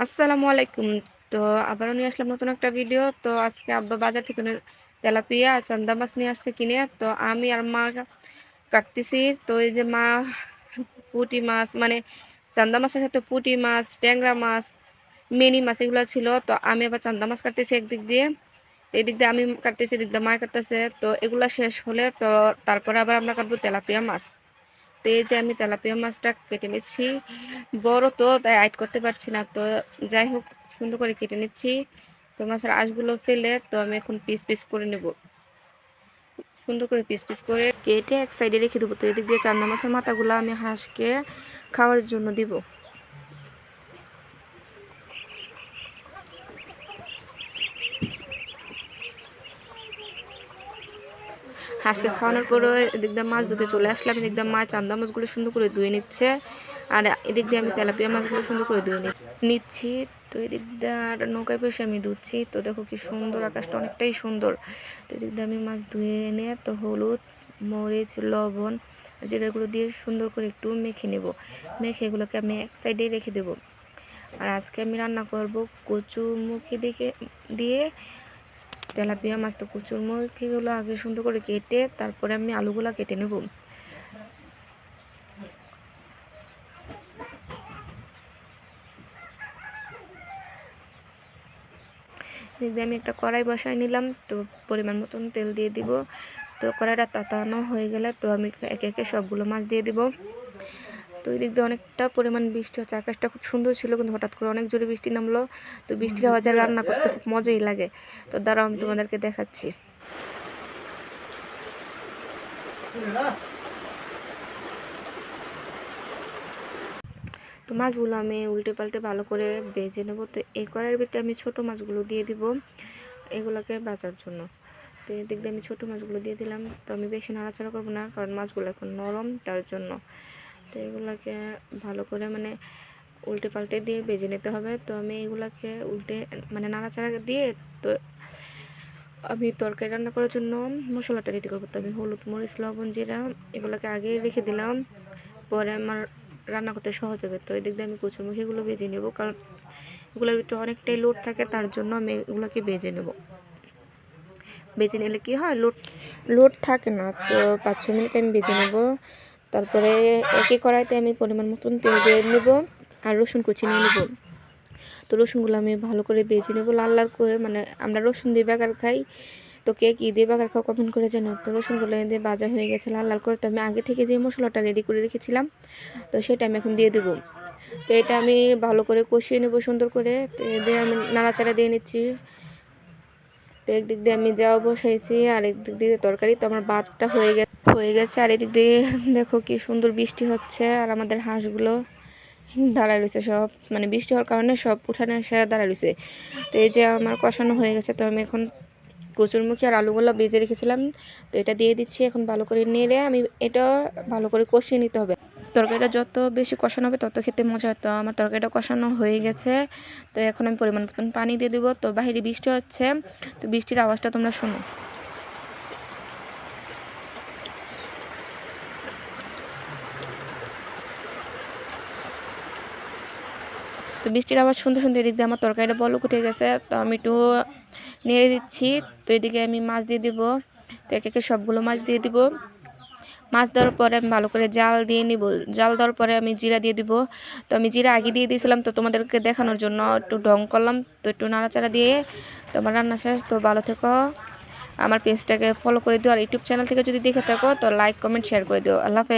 আসসালামু আলাইকুম। তো আবারও নিয়ে আসলাম নতুন একটা ভিডিও। তো আজকে আব্বা বাজার থেকে তেলাপিয়া আর চান্দা মাছ নিয়ে আসছে কিনে। তো আমি আর মা কাটতেছি। তো এই যে মা পুঁটি মাছ মানে চান্দা মাছের সাথে পুঁটি মাছ, ট্যাংরা মাছ, মিনি মাছ এগুলো ছিল। তো আমি আবার চান্দা মাছ কাটতেছি একদিক দিয়ে, এদিক দিয়ে আমি কাটতেছি, এদিক দিয়ে মা কাটতেছে। তো এগুলা শেষ হলে তো তারপরে আবার আমরা কাটবো তেলাপিয়া মাছ। তো এই যে আমি তেলাপিয়া মাছটা কেটে নিচ্ছি, বড় তো তাই আইড করতে পারছি না। তো যাই হোক, সুন্দর করে কেটে নিচ্ছি। তো মাছের আঁশগুলো ফেলে তো আমি এখন পিস পিস করে নেব। সুন্দর করে পিস পিস করে কেটে এক সাইডে রেখে দেবো। তো এদিক দিয়ে চান্দা মাছের মাথাগুলো আমি হাঁসকে খাওয়ার জন্য দিব। হাঁসকে খাওয়ানোর পরে এদিক দিয়ে মাছ ধুতে চলে আসলাম। এদিক দিয়ে মা চান্দা মাছগুলো সুন্দর করে ধুয়ে নিচ্ছে, আর এদিক দিয়ে আমি তেলাপিয়া মাছগুলো সুন্দর করে ধুয়ে নিচ্ছি। তো এদিক দিয়ে আর নৌকায় বসে আমি ধুচ্ছি। তো দেখো কি সুন্দর, আকাশটা অনেকটাই সুন্দর। তো এদিক দিয়ে আমি মাছ ধুয়ে এনে তো হলুদ, মরিচ, লবণ, জিরাগুলো দিয়ে সুন্দর করে একটু মেখে নেব। মেখে এগুলোকে আমি এক সাইডে রেখে দেব। আর আজকে আমি রান্না করব কচুরমুখী দিয়ে তেলাপিয়া মাছ। তো কচুরমুখীগুলো আগে সুন্দর করে কেটে তারপরে আমি আলুগুলো কেটে নেব। আমি একটা কড়াই বসাই নিলাম। তো পরিমাণ মতন তেল দিয়ে দিব। তো কড়াইটা তাতানো হয়ে গেলে তো আমি একে একে সবগুলো মাছ দিয়ে দিব। তো এই দিক দিয়ে অনেকটা পরিমাণ বৃষ্টি হচ্ছে, আকাশটা খুব সুন্দর ছিল, কিন্তু হঠাৎ করে অনেক জোরে বৃষ্টি নামলো। তো বৃষ্টির আওয়াজে রান্না করতে খুব মজাই লাগে। তো দাঁড়াও আমি তোমাদেরকে দেখাচ্ছি। তো মাছগুলো আমি উল্টে পাল্টে ভালো করে ভেজে নেব। তো এই কড়াইয়ের ভিতরে আমি ছোট মাছগুলো দিয়ে দিব এগুলোকে ভাজার জন্য। তো এদিক দিয়ে আমি ছোটো মাছগুলো দিয়ে দিলাম। তো আমি বেশি নাড়াচাড়া করবো না, কারণ মাছগুলো এখন নরম, তার জন্য। তো এগুলোকে ভালো করে উল্টে পাল্টে দিয়ে ভেজে নিতে হবে। তো আমি এগুলোকে উল্টে নাড়াচাড়া দিয়ে তো আমি তরকারি রান্না করার জন্য মশলাটা রেডি করবো। তো আমি হলুদ, মরিচ, লবণ, জিরা এগুলোকে আগে রেখে দিলাম, পরে আমার রান্না করতে সহজ হবে। তো এদিক দিয়ে আমি কচুরমুখীগুলো ভেজে নেব, কারণ এগুলোর ভিতরে অনেকটাই লোড থাকে, তার জন্য আমি এগুলোকে ভেজে নেব। বেজে নিলে কি হয়, লোড থাকে না। তো 5-6 মিনিট আমি বেজে নেব। তারপরে একই কড়াইতে আমি পরিমাণ মতন তেল দিয়ে নেব আর রসুন কুচি নিয়ে নেব। তো রসুনগুলো আমি ভালো করে বেজে নেব লাল লাল করে। আমরা রসুন দিয়ে বাগার খাই, তো কে কী দিয়ে বাগার খাও কমেন্ট করে জানো। তো রসুনগুলো দিয়ে ভাজা হয়ে গেছে লাল লাল করে। তো আমি আগে থেকে যে মশলাটা রেডি করে রেখেছিলাম, তো সেটা আমি এখন দিয়ে দেবো। তো এটা আমি ভালো করে কষিয়ে নেব সুন্দর করে। তো দিয়ে আমি নাড়াচাড়া দিয়ে নিচ্ছি। তো একদিক দিয়ে আমি যাও বসাইছি, আর একদিক দিয়ে তরকারি। তো আমার ভাতটা হয়ে গেছে। আর এদিক দিয়ে দেখো কি সুন্দর বৃষ্টি হচ্ছে, আর আমাদের হাঁসগুলো দাঁড়ায় রয়েছে সব, বৃষ্টি হওয়ার কারণে সব উঠানে এসে দাঁড়ায় রয়েছে। তো এই যে আমার কষানো হয়ে গেছে। তো আমি এখন কচুরমুখী আর আলুগুলো ভেজে রেখেছিলাম, তো এটা দিয়ে দিচ্ছি। এখন ভালো করে নেড়ে আমি এটা ভালো করে কষিয়ে নিতে হবে। তরকারিটা যত বেশি কষানো হবে তত খেতে মজা হয়। তো আমার তরকারিটা কষানো হয়ে গেছে। তো এখন আমি পরিমাণ মতন পানি দিয়ে দেবো। তো বাহিরে বৃষ্টি হচ্ছে, তো বৃষ্টির আওয়াজটা তোমরা শোনো। তো বৃষ্টির আওয়াজ শুনতে শুনতে এদিক দিয়ে আমার তরকারিটা বলক উঠে গেছে। তো আমি একটু নেড়ে দিচ্ছি। তো এদিকে আমি মাছ দিয়ে দিব। তো একে একে সবগুলো মাছ দিয়ে দিব। মাছ দেওয়ার পরে আমি ভালো করে জাল দিয়ে নিব। জাল দেওয়ার পরে আমি জিরা দিয়ে দিব। তো আমি জিরা আগে দিয়ে দিয়েছিলাম, তো তোমাদেরকে দেখানোর জন্য একটু ঢং করলাম। তো একটু নাড়াচাড়া দিয়ে তো আমার রান্না শেষ। তো ভালো থেকো, আমার পেজটাকে ফলো করে দিও। আর ইউটিউব চ্যানেল থেকে যদি দেখে থাকো তো লাইক, কমেন্ট, শেয়ার করে দিও। আল্লাহ হাফেজ।